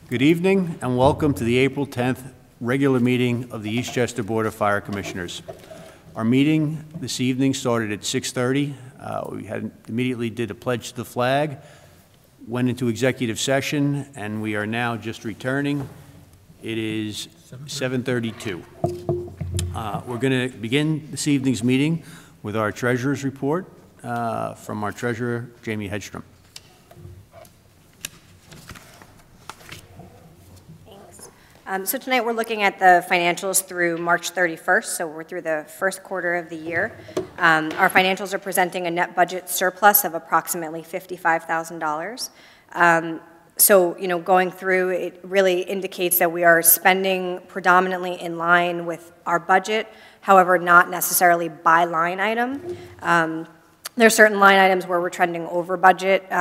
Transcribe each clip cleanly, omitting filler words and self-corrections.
Good evening and welcome to the April 10th regular meeting of the Eastchester Board of Fire Commissioners. Our meeting this evening started at 6:30. We immediately did a pledge to the flag, went into executive session, and we are now just returning. It is 7:32. We're going to begin this evening's meeting with our treasurer's report from our treasurer, Jamie Hedstrom. So tonight we're looking at the financials through March 31st, so we're through the first quarter of the year. Our financials are presenting a net budget surplus of approximately $55,000. So, going through, it really indicates that we are spending predominantly in line with our budget, however, not necessarily by line item. There are certain line items where we're trending over budget.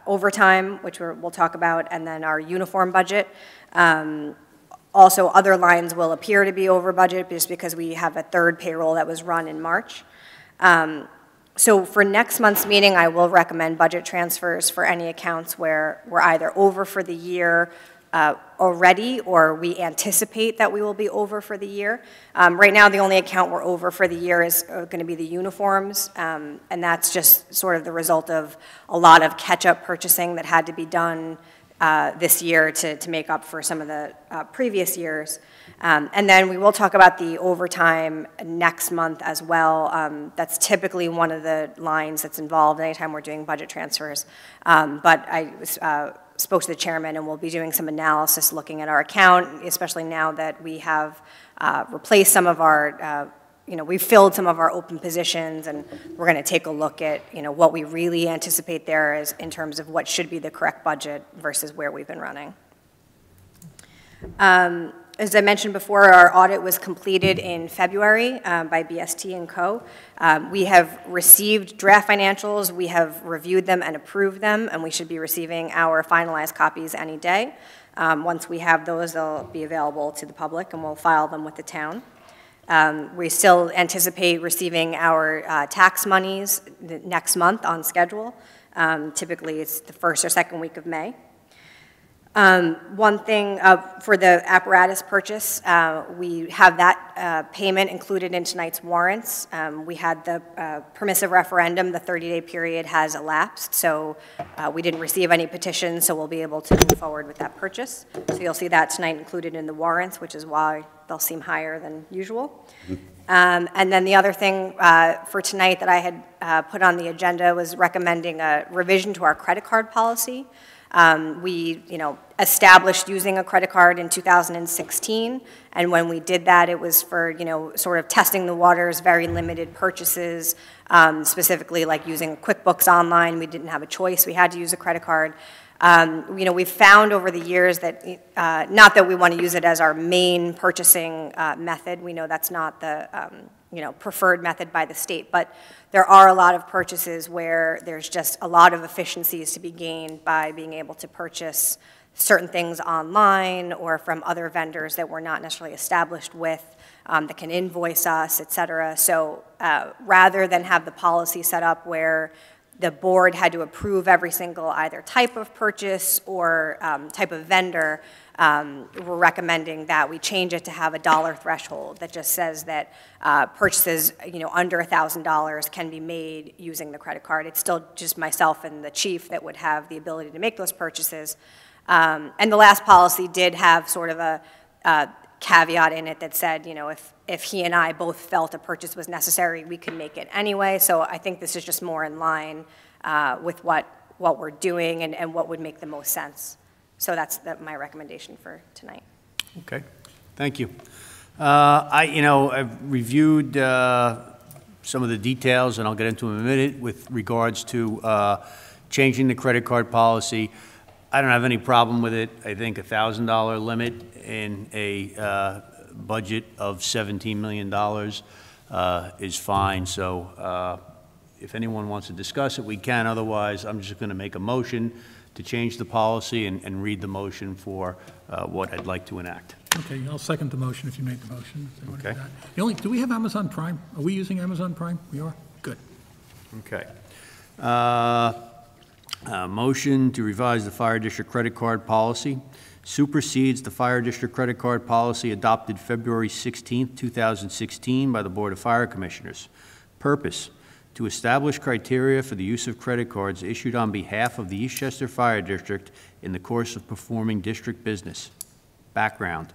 Overtime, which we'll talk about, and then our uniform budget. Also, other lines will appear to be over budget just because we have a third payroll that was run in March. So for next month's meeting, I will recommend budget transfers for any accounts where we're either over for the year already, or we anticipate that we will be over for the year. Right now, the only account we're over for the year is going to be the uniforms, and that's just sort of the result of a lot of catch-up purchasing that had to be done this year to make up for some of the previous years. And then we will talk about the overtime next month as well. That's typically one of the lines that's involved anytime we're doing budget transfers. But I spoke to the chairman, and we'll be doing some analysis looking at our account, especially now that we have replaced some of our, we've filled some of our open positions, and we're going to take a look at, what we really anticipate there is in terms of what should be the correct budget versus where we've been running. As I mentioned before, our audit was completed in February by BST & Co. We have received draft financials, we have reviewed them and approved them, and we should be receiving our finalized copies any day. Once we have those, they'll be available to the public, and we'll file them with the town. We still anticipate receiving our tax monies next month on schedule. Typically, it's the first or second week of May. One thing for the apparatus purchase, we have that payment included in tonight's warrants. We had the permissive referendum, the 30-day period has elapsed, so we didn't receive any petitions, so we'll be able to move forward with that purchase. So you'll see that tonight included in the warrants, which is why they'll seem higher than usual. And then the other thing for tonight that I had put on the agenda was recommending a revision to our credit card policy. We, established using a credit card in 2016, and when we did that, it was for, sort of testing the waters, very limited purchases, specifically like using QuickBooks online. We didn't have a choice. We had to use a credit card. We've found over the years that, not that we want to use it as our main purchasing method. We know that's not the, preferred method by the state, but there are a lot of purchases where there's just a lot of efficiencies to be gained by being able to purchase certain things online or from other vendors that we're not necessarily established with, that can invoice us, et cetera. So rather than have the policy set up where the board had to approve every single either type of purchase or type of vendor, we're recommending that we change it to have a dollar threshold that just says that purchases, under $1,000 can be made using the credit card. It's still just myself and the chief that would have the ability to make those purchases. And the last policy did have sort of a caveat in it that said, if he and I both felt a purchase was necessary, we could make it anyway. So I think this is just more in line with what we're doing and what would make the most sense. So that's my recommendation for tonight. Okay, thank you. I've reviewed some of the details, and I'll get into them in a minute with regards to changing the credit card policy. I don't have any problem with it. I think $1,000 limit in a budget of $17 million is fine. So if anyone wants to discuss it, we can. Otherwise, I'm just going to make a motion to change the policy and read the motion for what I'd like to enact. Okay, I'll second the motion if you make the motion. Okay. Do we have Amazon Prime? Are we using Amazon Prime? We are? Good. Okay. Motion to revise the Fire District credit card policy supersedes the Fire District credit card policy adopted February 16, 2016 by the Board of Fire Commissioners. Purpose: to establish criteria for the use of credit cards issued on behalf of the Eastchester Fire District in the course of performing district business. Background: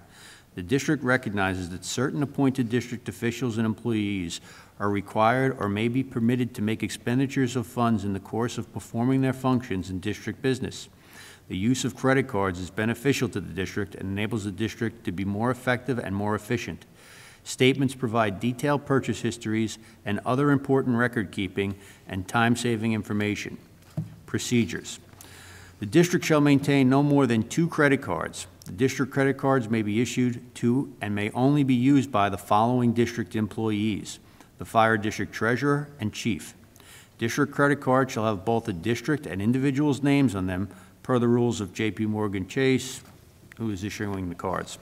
the district recognizes that certain appointed district officials and employees are required or may be permitted to make expenditures of funds in the course of performing their functions in district business. The use of credit cards is beneficial to the district and enables the district to be more effective and more efficient. Statements provide detailed purchase histories and other important record-keeping and time-saving information. Procedures: the district shall maintain no more than 2 credit cards. The district credit cards may be issued to and may only be used by the following district employees: the Fire District Treasurer and Chief. District credit cards shall have both the district and individuals' names on them per the rules of J.P. Morgan Chase, who is issuing the cards.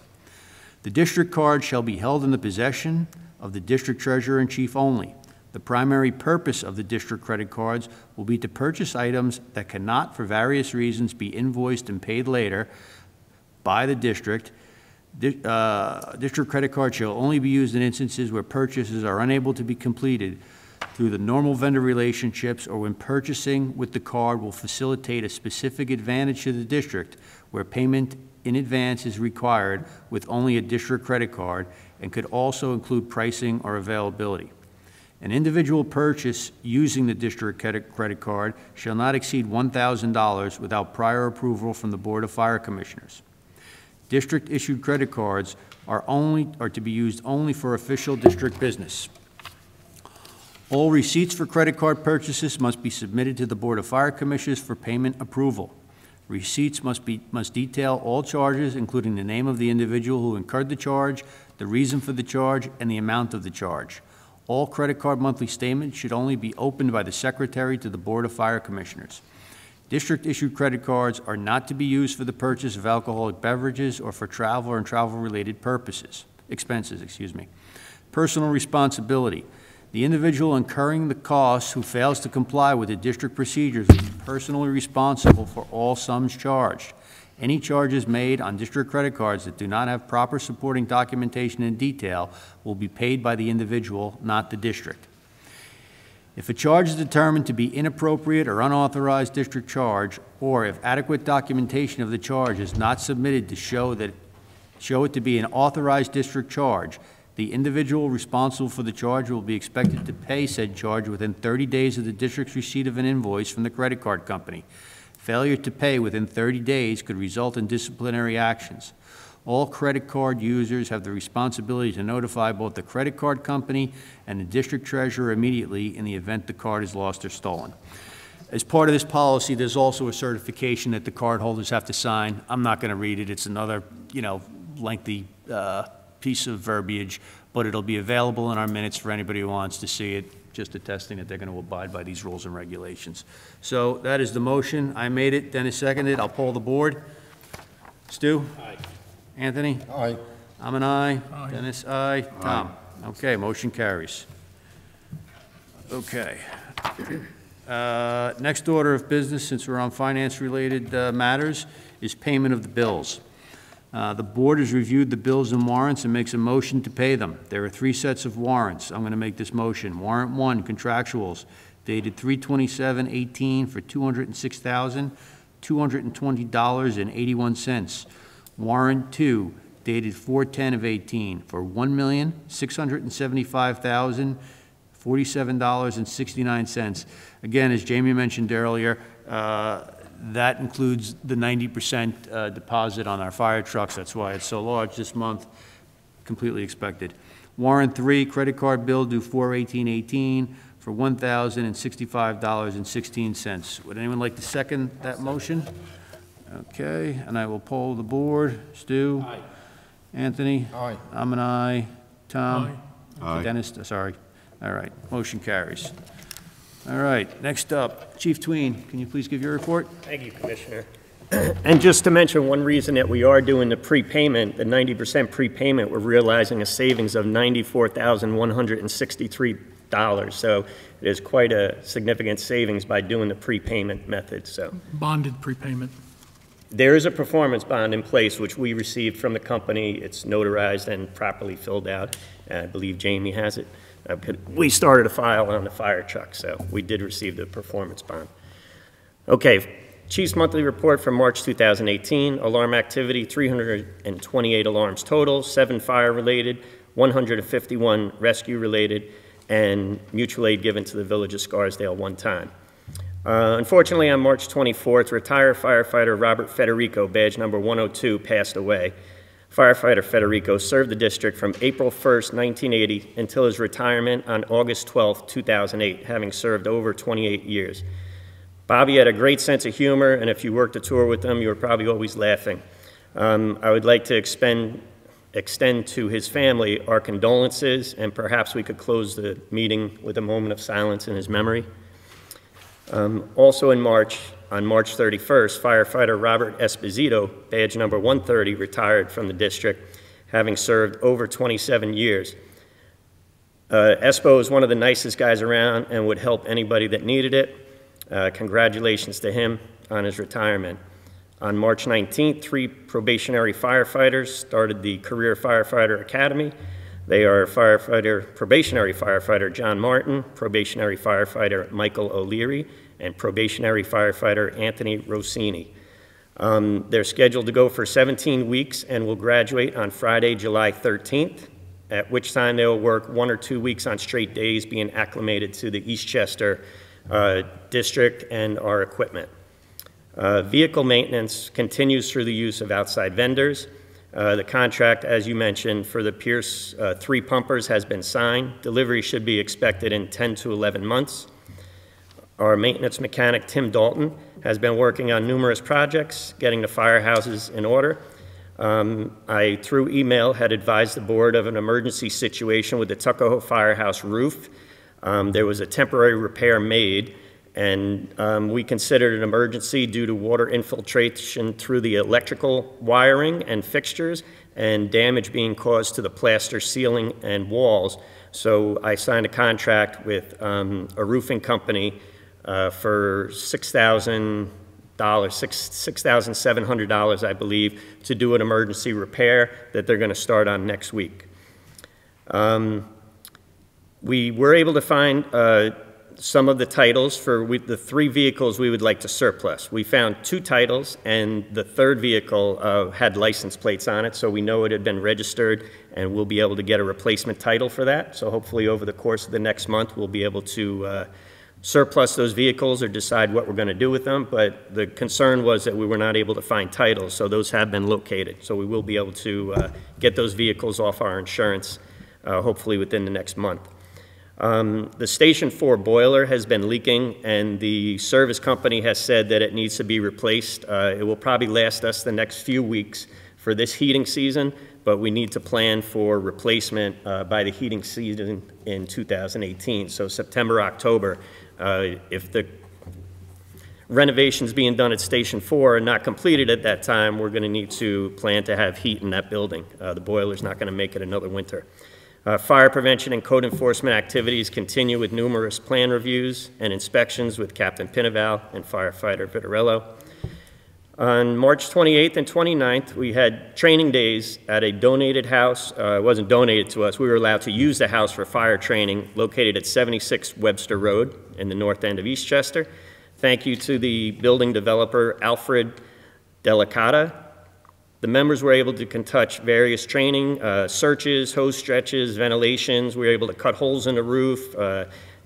The district card shall be held in the possession of the district treasurer and chief only. The primary purpose of the district credit cards will be to purchase items that cannot, for various reasons, be invoiced and paid later by the district. District credit cards shall only be used in instances where purchases are unable to be completed through the normal vendor relationships or when purchasing with the card will facilitate a specific advantage to the district where payment in advance is required with only a district credit card and could also include pricing or availability. An individual purchase using the district credit card shall not exceed $1,000 without prior approval from the Board of Fire Commissioners. District-issued credit cards are to be used only for official district business. All receipts for credit card purchases must be submitted to the Board of Fire Commissioners for payment approval. Receipts must detail all charges, including the name of the individual who incurred the charge, the reason for the charge, and the amount of the charge. All credit card monthly statements should only be opened by the Secretary to the Board of Fire Commissioners. District-issued credit cards are not to be used for the purchase of alcoholic beverages or for travel and travel-related expenses. Personal responsibility. The individual incurring the costs who fails to comply with the district procedures will be personally responsible for all sums charged. Any charges made on district credit cards that do not have proper supporting documentation in detail will be paid by the individual, not the district. If a charge is determined to be inappropriate or unauthorized district charge, or if adequate documentation of the charge is not submitted to show it to be an authorized district charge, the individual responsible for the charge will be expected to pay said charge within 30 days of the district's receipt of an invoice from the credit card company. Failure to pay within 30 days could result in disciplinary actions. All credit card users have the responsibility to notify both the credit card company and the district treasurer immediately in the event the card is lost or stolen. As part of this policy, there's also a certification that the card holders have to sign. I'm not going to read it. It's another, lengthy piece of verbiage, but it'll be available in our minutes for anybody who wants to see it, just attesting that they're going to abide by these rules and regulations. So that is the motion. I made it. Dennis seconded. I'll poll the board. Stu? Aye. Anthony? Aye. I'm an aye. Aye. Dennis, aye. Tom? Okay, motion carries. Okay. Next order of business, since we're on finance-related matters, is payment of the bills. The board has reviewed the bills and warrants and makes a motion to pay them. There are 3 sets of warrants. I'm going to make this motion. Warrant 1, contractuals, dated 3/27/18 for $206,220.81. Warrant 2, dated 4/10/18 for $1,675,047.69. Again, as Jamie mentioned earlier, that includes the 90% deposit on our fire trucks. That's why it's so large this month. Completely expected. Warrant 3, credit card bill due 4/18/18 for $1,065.16. Would anyone like to second that motion? Okay, and I will poll the board. Stu? Aye. Anthony? Aye. I'm an aye. Tom? Aye. Dennis? Sorry. All right, motion carries. All right, next up, Chief Tween, can you please give your report? Thank you, Commissioner. And just to mention one reason that we are doing the prepayment, the 90% prepayment, we're realizing a savings of $94,163 So it is quite a significant savings by doing the prepayment method. So Bonded prepayment. there is a performance bond in place, which we received from the company. It's notarized and properly filled out. I believe Jamie has it. We started a file on the fire truck, so we did receive the performance bond. Okay, Chief's monthly report for March 2018. Alarm activity, 328 alarms total, 7 fire-related, 151 rescue-related, and mutual aid given to the village of Scarsdale 1 time. Unfortunately, on March 24th, retired firefighter Robert Federico, badge number 102, passed away. Firefighter Federico served the district from April 1st, 1980 until his retirement on August 12th, 2008, having served over 28 years. Bobby had a great sense of humor, and if you worked a tour with him, you were probably always laughing. I would like to extend to his family our condolences, and perhaps we could close the meeting with a moment of silence in his memory. Also in March, on March 31st, firefighter Robert Esposito, badge number 130, retired from the district, having served over 27 years. Espo is one of the nicest guys around and would help anybody that needed it. Congratulations to him on his retirement. On March 19th, 3 probationary firefighters started the Career Firefighter Academy. They are probationary firefighter John Martin, probationary firefighter Michael O'Leary, and probationary firefighter Anthony Rossini. They're scheduled to go for 17 weeks and will graduate on Friday, July 13th, at which time they will work 1 or 2 weeks on straight days being acclimated to the Eastchester district and our equipment. Vehicle maintenance continues through the use of outside vendors. The contract, as you mentioned, for the Pierce 3 pumpers has been signed. Delivery should be expected in 10 to 11 months. Our maintenance mechanic, Tim Dalton, has been working on numerous projects, getting the firehouses in order. I, through email, had advised the board of an emergency situation with the Tuckahoe Firehouse roof. There was a temporary repair made, and we considered an emergency due to water infiltration through the electrical wiring and fixtures and damage being caused to the plaster ceiling and walls. So I signed a contract with a roofing company for $6,700, I believe, to do an emergency repair that they're going to start on next week. We were able to find some of the titles for the 3 vehicles we would like to surplus. We found 2 titles, and the 3rd vehicle had license plates on it, so we know it had been registered, and we'll be able to get a replacement title for that. So hopefully over the course of the next month, we'll be able to surplus those vehicles or decide what we're going to do with them. But the concern was that we were not able to find titles, so those have been located. So we will be able to get those vehicles off our insurance, hopefully within the next month. The Station 4 boiler has been leaking, and the service company has said that it needs to be replaced. It will probably last us the next few weeks for this heating season, but we need to plan for replacement by the heating season in 2018. So September, October, if the renovations being done at Station 4 are not completed at that time, we're going to need to plan to have heat in that building. The boiler's not going to make it another winter. Fire prevention and code enforcement activities continue with numerous plan reviews and inspections with Captain Pinaval and firefighter Vitarello. On March 28th and 29th, we had training days at a donated house. It wasn't donated to us. We were allowed to use the house for fire training located at 76 Webster Road in the north end of Eastchester. Thank you to the building developer, Alfred Delicata. The members were able to conduct various training, searches, hose stretches, ventilations. We were able to cut holes in the roof,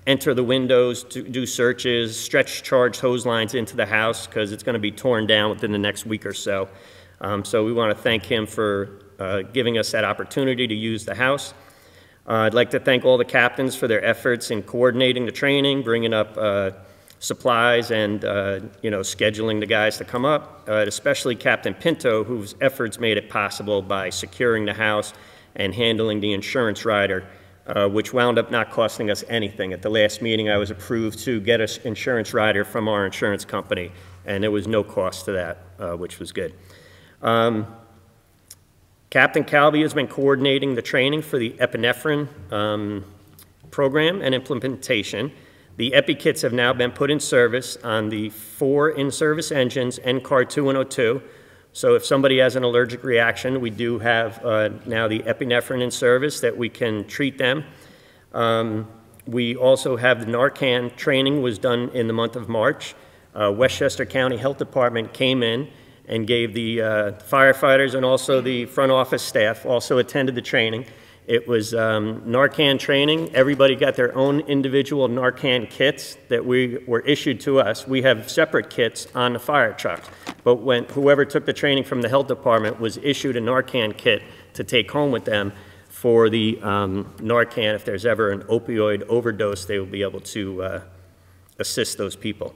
enter the windows, to do searches, stretch charged hose lines into the house because it's going to be torn down within the next week or so. So we want to thank him for giving us that opportunity to use the house. I'd like to thank all the captains for their efforts in coordinating the training, bringing up supplies and scheduling the guys to come up, especially Captain Pinto, whose efforts made it possible by securing the house and handling the insurance rider, which wound up not costing us anything. At the last meeting, I was approved to get an insurance rider from our insurance company, and there was no cost to that, which was good. Captain Calvi has been coordinating the training for the epinephrine program and implementation. The EPI kits have now been put in service on the 4 in-service engines, NCAR 2 and 02. So if somebody has an allergic reaction, we do have now the epinephrine in service that we can treat them. We also have the Narcan training was done in the month of March. Westchester County Health Department came in and gave the firefighters and also the front office staff also attended the training. It was Narcan training. Everybody got their own individual Narcan kits that were issued to us. We have separate kits on the fire trucks. But when whoever took the training from the health department was issued a Narcan kit to take home with them for the Narcan. If there's ever an opioid overdose, they will be able to assist those people.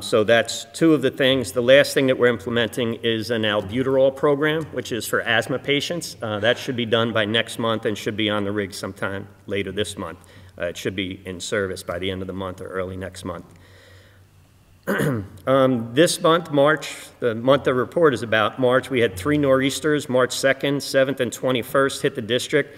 So that's 2 of the things. The last thing that we're implementing is an albuterol program, which is for asthma patients. That should be done by next month and should be on the rig sometime later this month. It should be in service by the end of the month or early next month. This month, March, the month the report is about, March, we had 3 nor'easters, March 2nd, 7th, and 21st hit the district.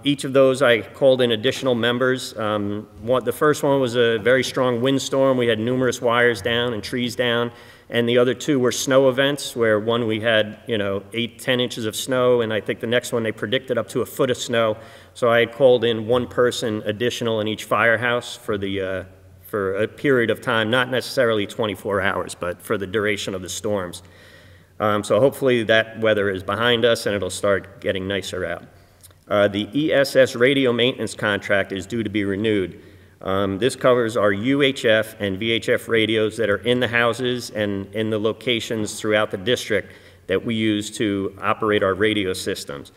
Each of those I called in additional members. The first one was a very strong windstorm. We had numerous wires down and trees down. And the other 2 were snow events, where one we had, 8, 10 inches of snow, and I think the next one they predicted up to a foot of snow. So I had called in 1 person additional in each firehouse for a period of time, not necessarily 24 hours, but for the duration of the storms. So hopefully that weather is behind us and it'll start getting nicer out. The ESS radio maintenance contract is due to be renewed. This covers our UHF and VHF radios that are in the houses and in the locations throughout the district that we use to operate our radio systems.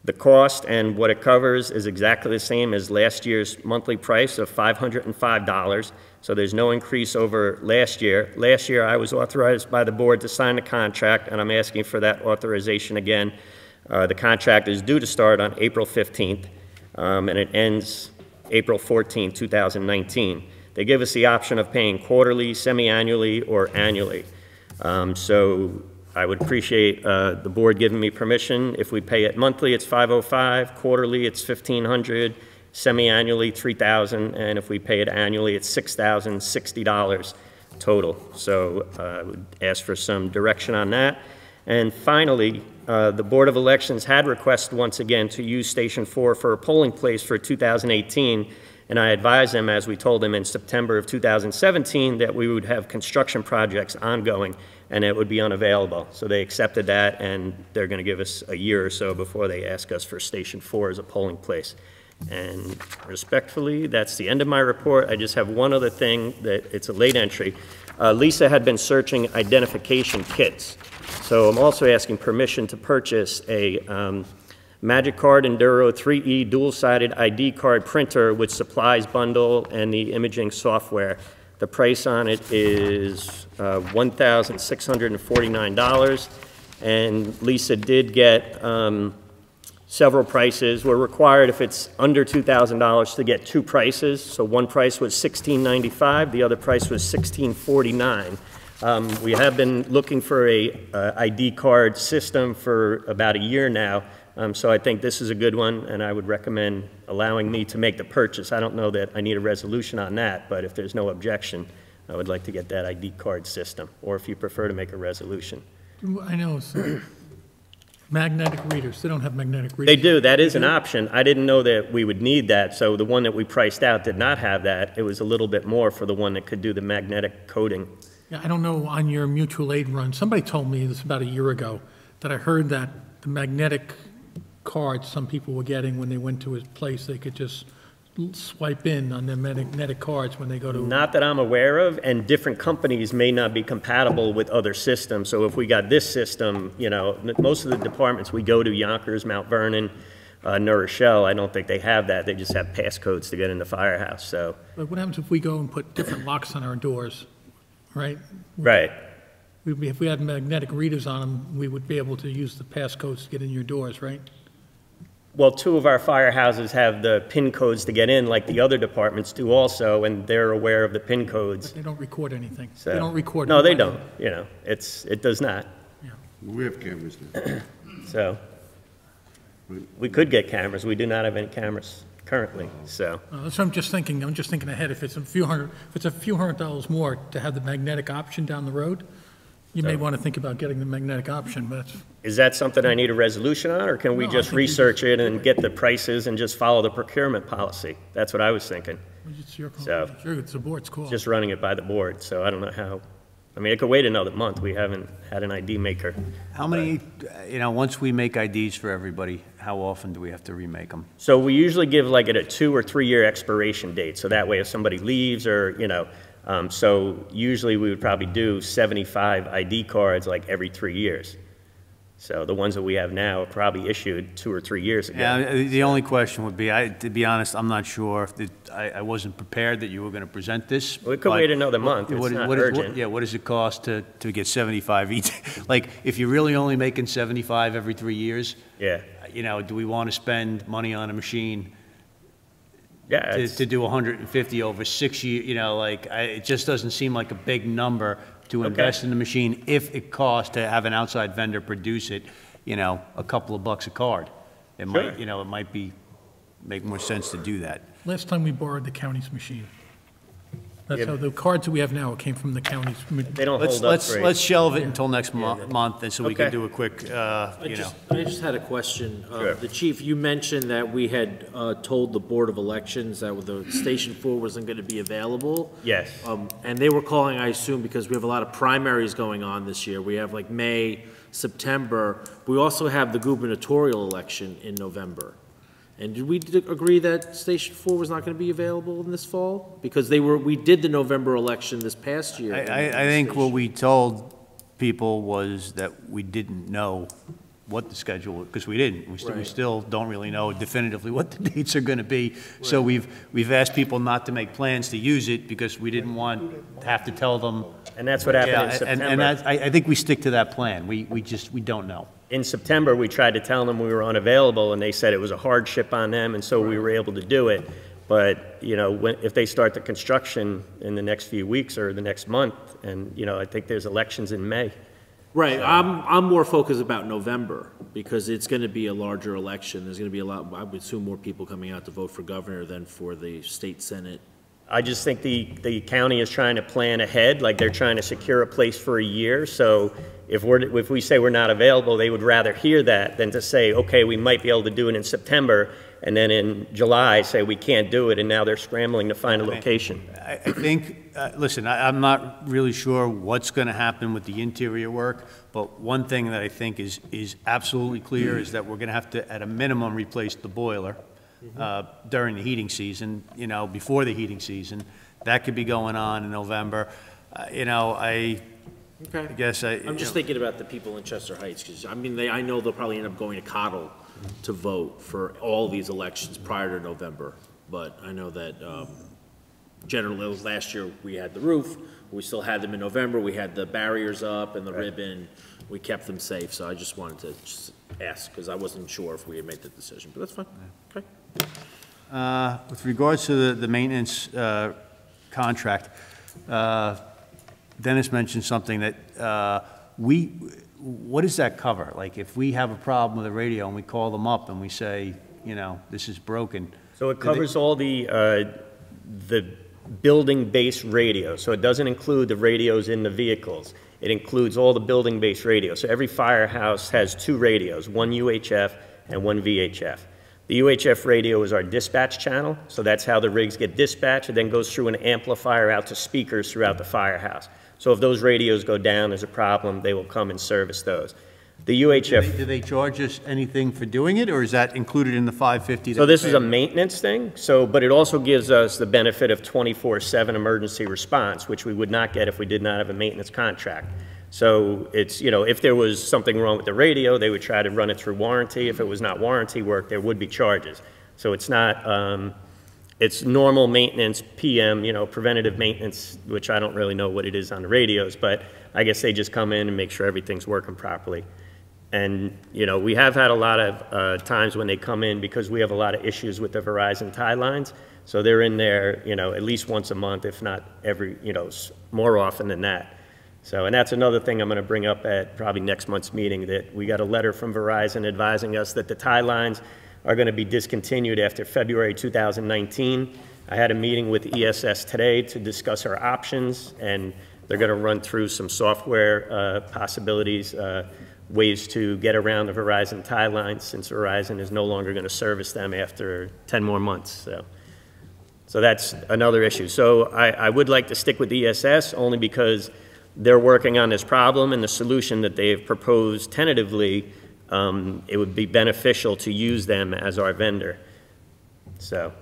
The cost and what it covers is exactly the same as last year's monthly price of $505, so there's no increase over last year. Last year I was authorized by the board to sign the contract, and I'm asking for that authorization again. The contract is due to start on April 15th, and it ends April 14, 2019. They give us the option of paying quarterly, semi-annually, or annually. So I would appreciate the board giving me permission. If we pay it monthly, it's $505, quarterly, it's $1,500, semi-annually, $3,000, and if we pay it annually, it's $6,060 total. So I would ask for some direction on that. And finally, the Board of Elections had requested once again to use Station 4 for a polling place for 2018, and I advised them, as we told them in September of 2017, that we would have construction projects ongoing and it would be unavailable. So they accepted that, and they're going to give us a year or so before they ask us for Station 4 as a polling place. And respectfully, that's the end of my report. I just have one other thing, that it's a late entry. Lisa had been searching identification kits. So I'm also asking permission to purchase a Magic Card Enduro 3E dual-sided ID card printer with supplies bundle and the imaging software. The price on it is $1,649, and Lisa did get several prices. We're required, if it's under $2,000, to get 2 prices. So one price was $1,695, the other price was $1,649. We have been looking for a ID card system for about a year now, so I think this is a good one, and I would recommend allowing me to make the purchase. I don't know that I need a resolution on that, but if there's no objection, I would like to get that ID card system, or if you prefer to make a resolution. I know, so magnetic readers, they don't have magnetic readers. They do, that is an option. I didn't know that we would need that, so the one that we priced out did not have that. It was a little bit more for the one that could do the magnetic coding. Yeah, I don't know, on your mutual aid run, somebody told me this about a year ago, that I heard that the magnetic cards some people were getting when they went to his place, they could just swipe in on their magnetic cards when they go to... Not that I'm aware of, and different companies may not be compatible with other systems. So if we got this system, most of the departments we go to, Yonkers, Mount Vernon, New Rochelle, I don't think they have that. They just have passcodes to get in the firehouse, so... But what happens if we go and put different locks on our doors, right? Right. If we had magnetic readers on them, we would be able to use the passcodes to get in your doors, right? Well, 2 of our firehouses have the PIN codes to get in, like the other departments do also, and they're aware of the PIN codes. But they don't record anything. So, they don't record. No, they don't. It does not. Yeah. We have cameras now. So we could get cameras. We do not have any cameras currently, so. That's what I'm just thinking. I'm just thinking ahead. If it's a few hundred dollars more to have the magnetic option down the road, you may want to think about getting the magnetic option, but that's... Is that something I need a resolution on, or can we No, I just think you research it and get the prices and just follow the procurement policy? That's what I was thinking. It's your call. So- It's the board's call. Just running it by the board, so I don't know how. I mean, it could wait another month. We haven't had an ID maker. How many, once we make IDs for everybody, how often do we have to remake them? So we usually give like it a 2 or 3 year expiration date, so that way if somebody leaves or, so usually we would probably do 75 ID cards like every 3 years. So the ones that we have now are probably issued 2 or 3 years ago. Yeah, the only question would be, to be honest, I'm not sure, I wasn't prepared that you were going to present this. We could but wait another month. It's what- not what- urgent. Yeah, what does it cost to get 75 each? Like, if you're really only making 75 every 3 years, Yeah, do we want to spend money on a machine yeah. to do 150 over 6 years? It just doesn't seem like a big number to invest in the machine if it costs to have an outside vendor produce it, a couple of bucks a card. It might, Sure. it might make more sense to do that. Last time we borrowed the county's machine. That's how the cards that we have now came from the county's. They don't hold up great. Let's shelve it until next month, and so we can Okay. do a quick, I just had a question. Sure. The chief, you mentioned that we had told the Board of Elections that the Station 4 wasn't going to be available. Yes. And they were calling, I assume, because we have a lot of primaries going on this year. We have like May, September. We also have the gubernatorial election in November. And did we agree that Station 4 was not going to be available in this fall? Because we did the November election this past year. I think what we told people was that we didn't know what the schedule, because we didn't. We Right. still don't really know definitively what the dates are going to be. So we've asked people not to make plans to use it because we didn't want to have to tell them. And that's what happened in Yeah, September. and I think we stick to that plan. We don't know. In September, we tried to tell them we were unavailable, and they said it was a hardship on them, and so we were able to do it. But, if they start the construction in the next few weeks or the next month, and, I think there's elections in May. Right, I'm more focused about November, because it's going to be a larger election. There's going to be a lot, I would assume, more people coming out to vote for governor than for the state senate. I just think the county is trying to plan ahead, like they're trying to secure a place for a year. So if we say we're not available, they would rather hear that than to say, okay, we might be able to do it in September, and then in July say we can't do it, and now they're scrambling to find a location. I think, listen, I'm not really sure what's going to happen with the interior work, but one thing that I think is absolutely clear is that we're going to have to, at a minimum, replace the boiler during the heating season, before the heating season. That could be going on in November. I guess I'm just thinking about the people in Chester Heights, because, I know they'll probably end up going to Cottle to vote for all these elections prior to November. But I know that generally, last year, we had the roof, we still had them in November, we had the barriers up and the ribbon, we kept them safe, so I just wanted to just ask, because I wasn't sure if we had made the decision, but that's fine, okay. With regards to the maintenance contract, Dennis mentioned something that what does that cover? Like, if we have a problem with the radio and we call them up and we say, this is broken. So it covers all the building-based radios. So it doesn't include the radios in the vehicles. It includes all the building-based radios. So every firehouse has 2 radios, one UHF and one VHF. The UHF radio is our dispatch channel, so that's how the rigs get dispatched. It then goes through an amplifier out to speakers throughout the firehouse. So if those radios go down, there's a problem, they will come and service those. The UHF... Do they charge us anything for doing it, or is that included in the $550? So this is a maintenance thing, but it also gives us the benefit of 24/7 emergency response, which we would not get if we did not have a maintenance contract. So it's, if there was something wrong with the radio, they would try to run it through warranty. If it was not warranty work, there would be charges. So it's not, it's normal maintenance, PM, preventative maintenance, which I don't really know what it is on the radios, but I guess they just come in and make sure everything's working properly. And, we have had a lot of times when they come in because we have a lot of issues with the Verizon tie lines. So they're in there, at least once a month, if not every, more often than that. So, and that's another thing I'm going to bring up at probably next month's meeting, that we got a letter from Verizon advising us that the tie lines, are going to be discontinued after February 2019. I had a meeting with ESS today to discuss our options, and they're going to run through some software possibilities, ways to get around the Verizon tie line, since Verizon is no longer going to service them after 10 more months. So that's another issue. So I would like to stick with ESS only because they're working on this problem, and the solution that they've proposed tentatively, it would be beneficial to use them as our vendor. So.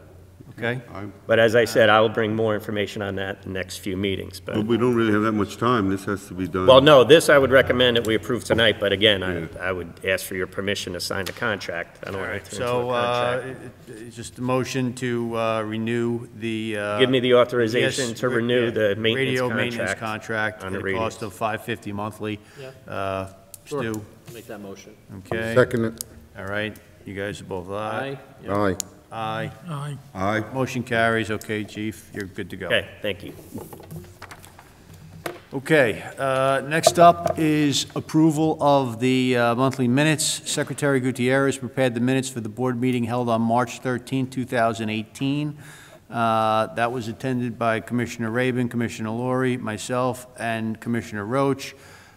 Okay? But as I said, I will bring more information on that in the next few meetings. But we don't really have that much time. This has to be done. Well, no, this I would recommend that we approve tonight, but again, Yeah. I would ask for your permission to sign the contract. I don't All want right, to enter into a so contract. it's just a motion to renew the... Give me the authorization yes, to renew yeah, the maintenance radio contract. maintenance contract on at the a cost radios. of $550 monthly. Yeah. Sure. Stu, Make that motion. okay? Second it. All right, you guys are both aye. Aye. Aye. Aye. Aye. Aye. Motion carries, okay, chief, you're good to go. Okay, thank you. Okay, next up is approval of the monthly minutes. Secretary Gutierrez prepared the minutes for the board meeting held on March 13, 2018. That was attended by Commissioner Rabin, Commissioner Laurie, myself, and Commissioner Roach.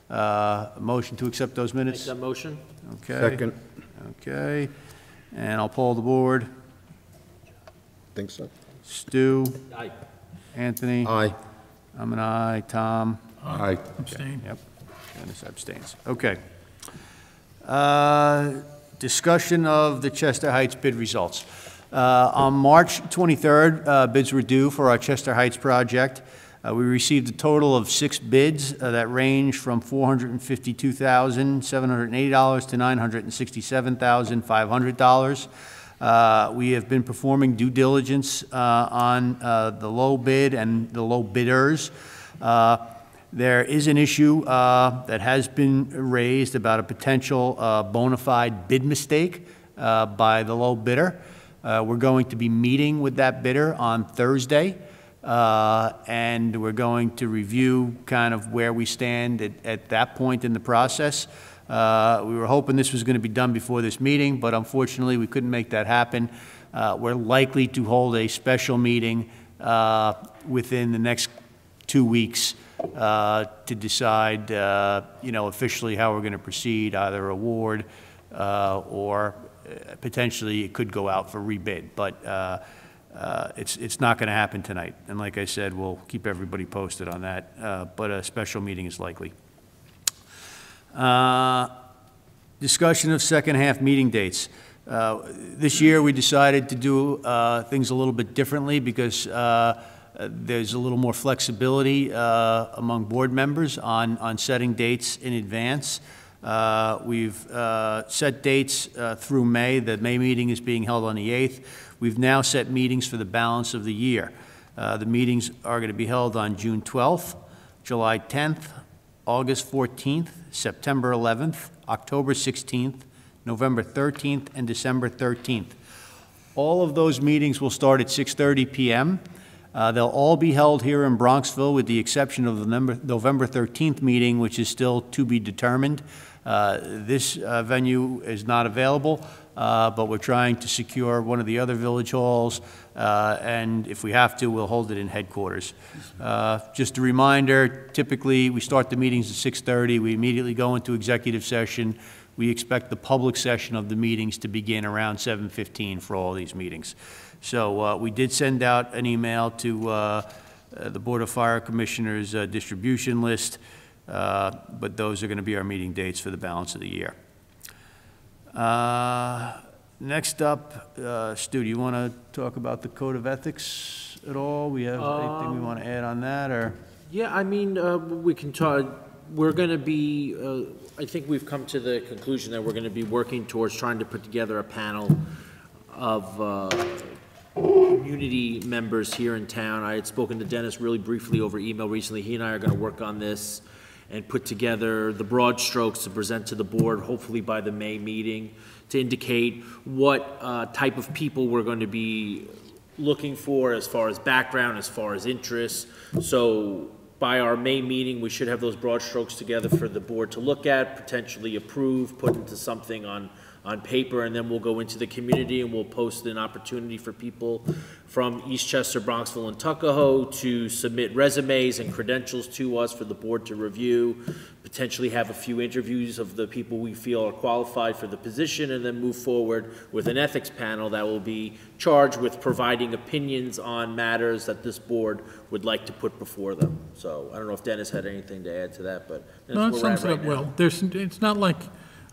Motion to accept those Make minutes? that motion. Okay. Second. Okay, and I'll poll the board. Think so. Stu, Aye. Anthony, Aye. I'm an aye, Tom. Aye. Abstain. Yep, Dennis abstains. Okay. Discussion of the Chester Heights bid results. On March 23rd, bids were due for our Chester Heights project. We received a total of 6 bids that range from $452,780 to $967,500. We have been performing due diligence on the low bid and the low bidders. There is an issue that has been raised about a potential bona fide bid mistake by the low bidder. We're going to be meeting with that bidder on Thursday, and we're going to review kind of where we stand at that point in the process. We were hoping this was going to be done before this meeting, but unfortunately, we couldn't make that happen. We're likely to hold a special meeting within the next 2 weeks to decide, officially how we're going to proceed, either award or potentially it could go out for rebid. But it's not going to happen tonight. And like I said, we'll keep everybody posted on that, but a special meeting is likely. Discussion of second half meeting dates. This year we decided to do things a little bit differently because there's a little more flexibility among board members on setting dates in advance. We've set dates through May. The May meeting is being held on the 8th. We've now set meetings for the balance of the year. The meetings are going to be held on June 12th, July 10th, August 14th, September 11th, October 16th, November 13th, and December 13th. All of those meetings will start at 6:30 p.m. They'll all be held here in Bronxville with the exception of the November 13th meeting, which is still to be determined. This venue is not available, but we're trying to secure one of the other village halls, and if we have to, we'll hold it in headquarters. Just a reminder, typically we start the meetings at 6:30. We immediately go into executive session. We expect the public session of the meetings to begin around 7:15 for all these meetings. So we did send out an email to the Board of Fire Commissioners distribution list, but those are going to be our meeting dates for the balance of the year. Next up, Stu, do you want to talk about the Code of Ethics at all? We have anything we want to add on that, or? Yeah, I mean, we can talk, we're going to be, I think we've come to the conclusion that we're going to be working towards trying to put together a panel of community members here in town. I had spoken to Dennis really briefly over email recently. He and I are going to work on this and put together the broad strokes to present to the board, hopefully by the May meeting, to indicate what type of people we're going to be looking for as far as background, as far as interests. So by our May meeting, we should have those broad strokes together for the board to look at, potentially approve, put into something on on paper, and then we'll go into the community and we'll post an opportunity for people from Eastchester, Bronxville, and Tuckahoe to submit resumes and credentials to us for the board to review, potentially have a few interviews of the people we feel are qualified for the position, and then move forward with an ethics panel that will be charged with providing opinions on matters that this board would like to put before them. So I don't know if Dennis had anything to add to that, but that's No, where it we're at sums it right up now. well. It's not like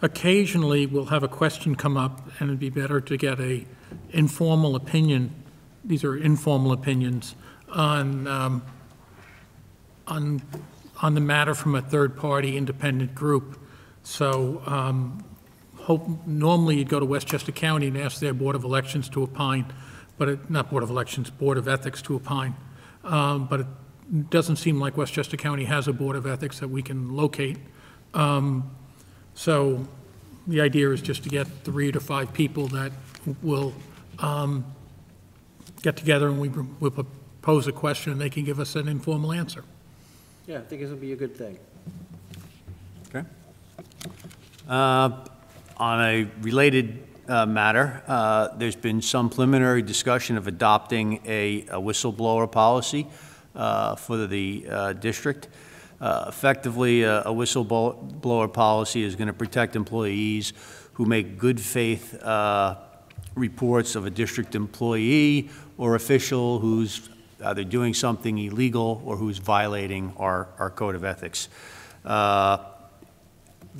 occasionally we'll have a question come up, and it'd be better to get a informal opinion. These are informal opinions on the matter from a third-party independent group. So normally you'd go to Westchester County and ask their Board of Elections to opine, but not Board of Elections, Board of Ethics to opine. But it doesn't seem like Westchester County has a Board of Ethics that we can locate. So the idea is just to get 3 to 5 people that will get together, and we'll propose a question, and they can give us an informal answer. Yeah, I think this would be a good thing. Okay. On a related matter, there's been some preliminary discussion of adopting a whistleblower policy for the district. Effectively, a whistleblower policy is going to protect employees who make good faith reports of a district employee or official who's either doing something illegal or who's violating our code of ethics.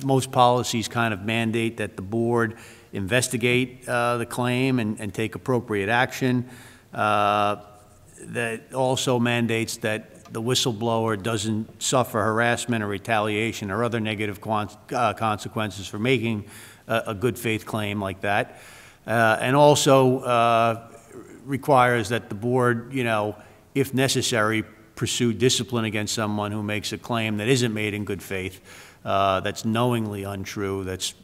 Most policies kind of mandate that the board investigate the claim and take appropriate action. That also mandates that the whistleblower doesn't suffer harassment or retaliation or other negative consequences for making a good faith claim like that. And also requires that the board, if necessary, pursue discipline against someone who makes a claim that isn't made in good faith, that's knowingly untrue, that's,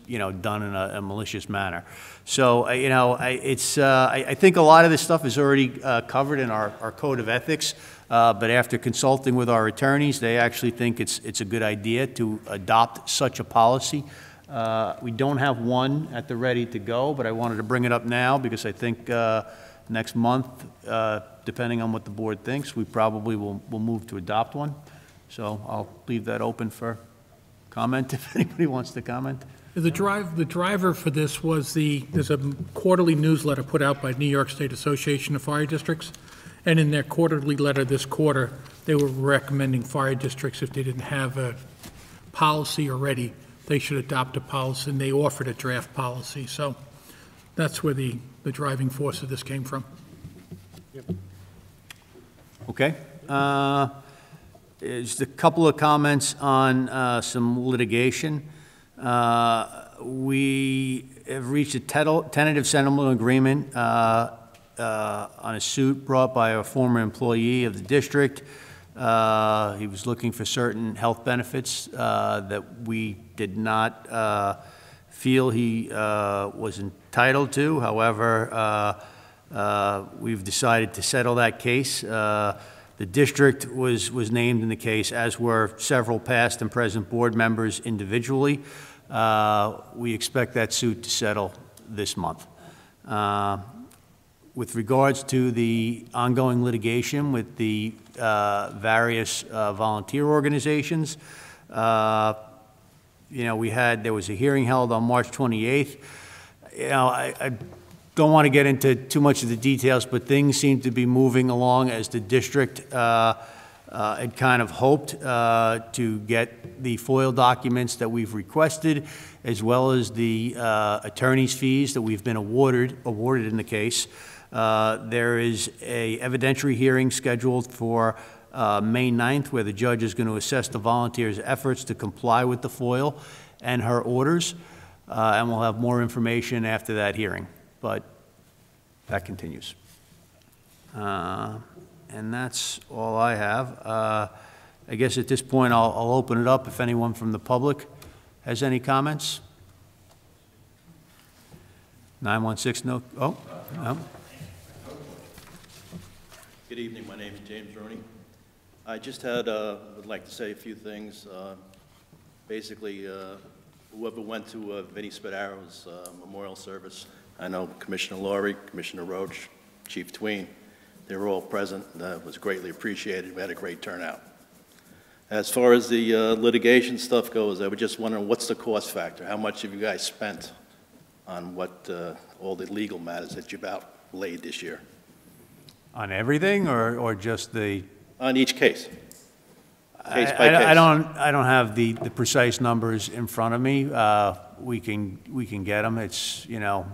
done in a malicious manner. So, I think a lot of this stuff is already covered in our code of ethics, but after consulting with our attorneys, they actually think it's a good idea to adopt such a policy. We don't have one at the ready to go, but I wanted to bring it up now because I think next month, depending on what the board thinks, we probably will move to adopt one. So I'll leave that open for comment if anybody wants to comment. The driver for this was there's a quarterly newsletter put out by New York State Association of Fire Districts, and in their quarterly letter this quarter, they were recommending fire districts, if they didn't have a policy already, they should adopt a policy, and they offered a draft policy. So that's where the driving force of this came from. Okay. Just a couple of comments on some litigation. We have reached a tentative settlement agreement on a suit brought by a former employee of the district. He was looking for certain health benefits that we did not feel he was entitled to. However, we've decided to settle that case. The district was named in the case, as were several past and present board members individually. We expect that suit to settle this month. With regards to the ongoing litigation with the various volunteer organizations, there was a hearing held on March 28th. I don't want to get into too much of the details, but things seem to be moving along as the district had kind of hoped to get the FOIL documents that we've requested, as well as the attorney's fees that we've been awarded in the case. There is an evidentiary hearing scheduled for May 9th, where the judge is going to assess the volunteer's efforts to comply with the FOIL and her orders, and we'll have more information after that hearing. But that continues. And that's all I have. I guess at this point, I'll open it up if anyone from the public has any comments. 916, no, oh, no. Good evening, my name is James Roney. I just would like to say a few things. Basically, whoever went to Vinnie Spadaro's memorial service, I know Commissioner Laurie, Commissioner Roach, Chief Tween, they were all present. That was greatly appreciated. We had a great turnout. As far as the litigation stuff goes, I was just wondering, what's the cost factor? How much have you guys spent on what all the legal matters that you've outlaid this year? On everything, or just the? On each case? Case by case? I don't have the precise numbers in front of me. We can get them. It's, you know,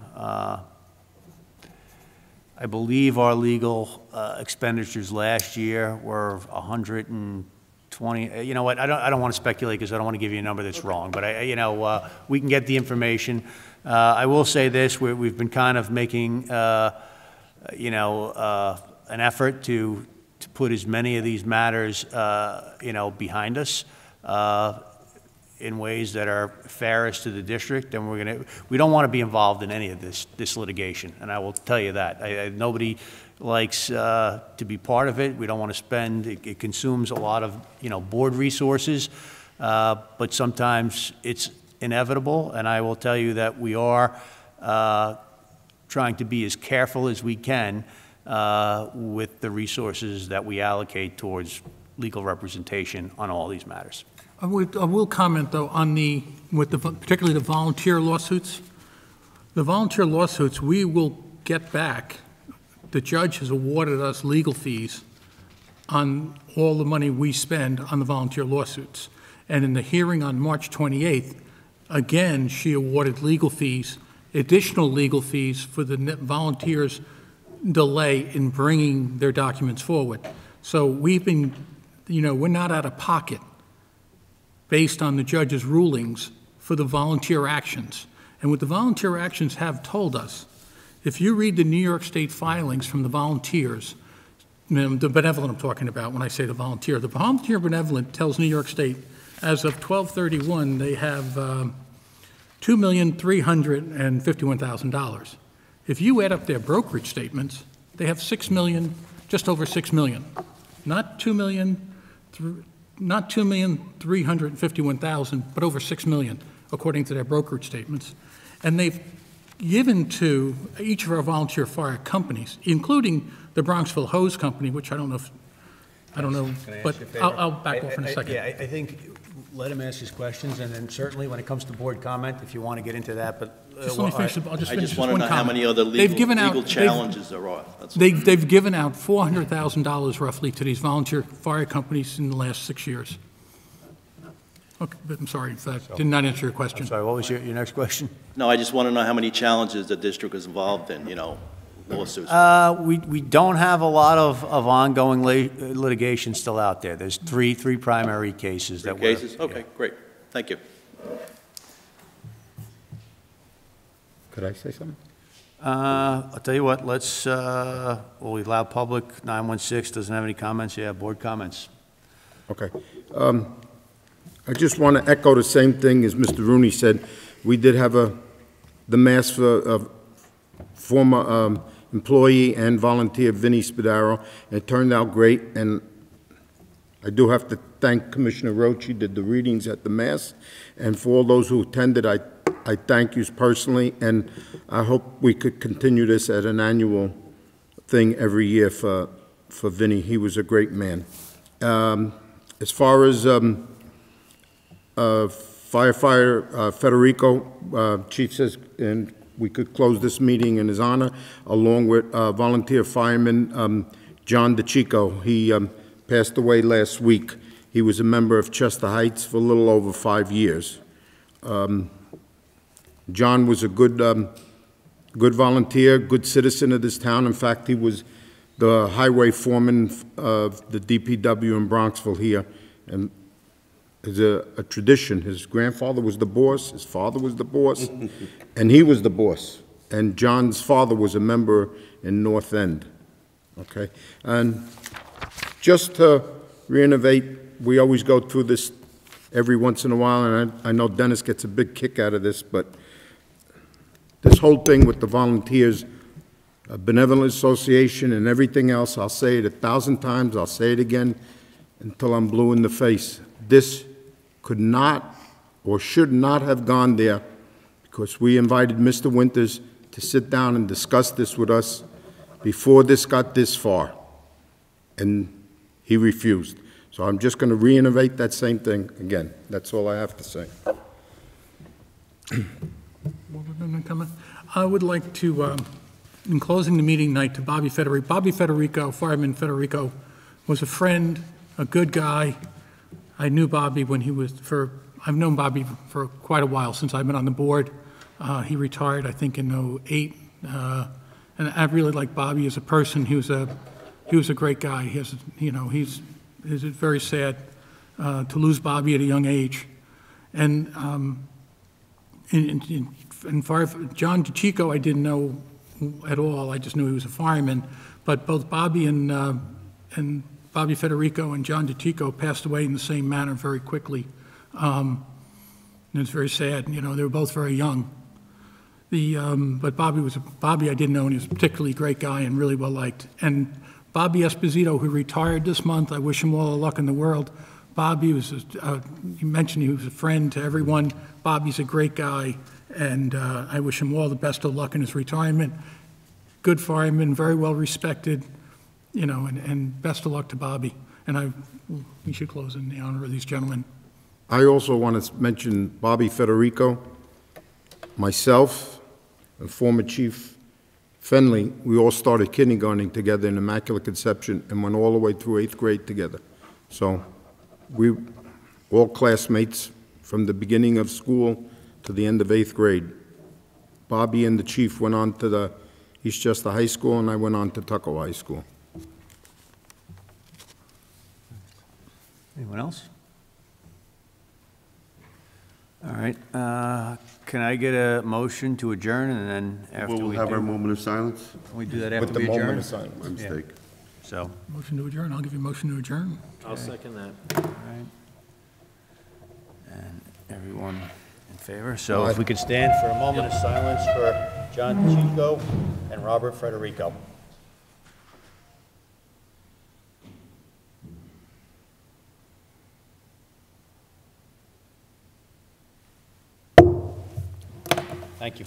I believe our legal expenditures last year were 120. You know what? I don't want to speculate because I don't want to give you a number that's wrong. But you know, we can get the information. I will say this: we've been kind of making, you know, an effort to put as many of these matters, you know, behind us in ways that are fairest to the district, and we don't want to be involved in any of this litigation, and I will tell you that. Nobody likes to be part of it. We don't want to spend, it consumes a lot of, you know, board resources, but sometimes it's inevitable, and I will tell you that we are trying to be as careful as we can with the resources that we allocate towards legal representation on all these matters. I will comment, though, on particularly the volunteer lawsuits. The volunteer lawsuits, we will get back. The judge has awarded us legal fees on all the money we spend on the volunteer lawsuits. And in the hearing on March 28th, again, she awarded legal fees, additional legal fees for the volunteers' delay in bringing their documents forward. So we've been, you know, we're not out of pocket based on the judge's rulings for the volunteer actions. And what the volunteer actions have told us, if you read the New York State filings from the volunteers, the benevolent I'm talking about when I say the volunteer benevolent tells New York State, as of 12/31, they have $2,351,000. If you add up their brokerage statements, they have $6 million, just over $6 million, not $2,351,000, but over $6 million, according to their brokerage statements. And they've given to each of our volunteer fire companies, including the Bronxville Hose Company, which I don't know, but I'll back off in a second. Yeah, I think let him ask his questions, and then certainly when it comes to board comment, if you want to get into that, but. Just let me finish. I'll just I finish just this want to one know how comment. many other legal challenges there are. That's all. They've given out $400,000 roughly to these volunteer fire companies in the last 6 years. Okay, but I'm sorry if that did not answer your question. I'm sorry, what was your next question? No, I just want to know how many challenges the district is involved in, you know, lawsuits. We don't have a lot of ongoing litigation still out there. There's three primary cases that we're. Cases? Okay, great. Thank you. Could I say something? I'll tell you what, let's, will we allow public? 916 doesn't have any comments? Yeah, board comments. Okay. I just want to echo the same thing as Mr. Rooney said. We did have the mass for former employee and volunteer Vinnie Spadaro. It turned out great, and I do have to thank Commissioner Roach. He did the readings at the mass, and for all those who attended, I thank you personally, and I hope we could continue this at an annual thing every year for Vinnie. He was a great man. As far as firefighter Federico, Chief says, and we could close this meeting in his honor, along with volunteer fireman John DeChico. He passed away last week. He was a member of Chester Heights for a little over 5 years. John was a good volunteer, good citizen of this town. In fact, he was the highway foreman of the DPW in Bronxville here, and it's a tradition. His grandfather was the boss, his father was the boss, and he was the boss. And John's father was a member in North End, okay? And just to renovate, we always go through this every once in a while, and I know Dennis gets a big kick out of this, but this whole thing with the volunteers, Benevolent Association and everything else, I'll say it 1,000 times, I'll say it again until I'm blue in the face. This could not or should not have gone there, because we invited Mr. Winters to sit down and discuss this with us before this got this far, and he refused. So I'm just going to reiterate that same thing again. That's all I have to say. I would like to, in closing the meeting night, to Bobby Federico. Bobby Federico, Fireman Federico, was a friend, a good guy. I knew Bobby when he was I've known Bobby for quite a while, since I've been on the board. He retired, I think, in '08. And I really like Bobby as a person. He was a great guy. It's very sad to lose Bobby at a young age. And John DeChico, I didn't know at all. I just knew he was a fireman. But both Bobby and Bobby Federico and John DeChico passed away in the same manner very quickly. And it's very sad. They were both very young. But Bobby I didn't know, and he was a particularly great guy and really well liked. And Bobby Esposito, who retired this month, I wish him all the luck in the world. Bobby was, you mentioned he was a friend to everyone. Bobby's a great guy, and I wish him all the best of luck in his retirement. Good fireman, very well respected, and best of luck to Bobby. And we should close in the honor of these gentlemen. I also want to mention Bobby Federico, myself, and former Chief Fenley. We all started kindergarten together in Immaculate Conception and went all the way through 8th grade together. So we all classmates from the beginning of school to the end of 8th grade. Bobby and the Chief went on to the Eastchester High School, and I went on to Tuckahoe High School. Anyone else? All right, can I get a motion to adjourn, and then after We'll we have our do, moment of silence. can we do that With after the we moment adjourn? of silence. My mistake. So, Motion to adjourn. I'll give you a motion to adjourn. I'll second that. all right. And everyone in favor? So if we could stand for a moment of silence for John DeChico and Robert Federico. Thank you.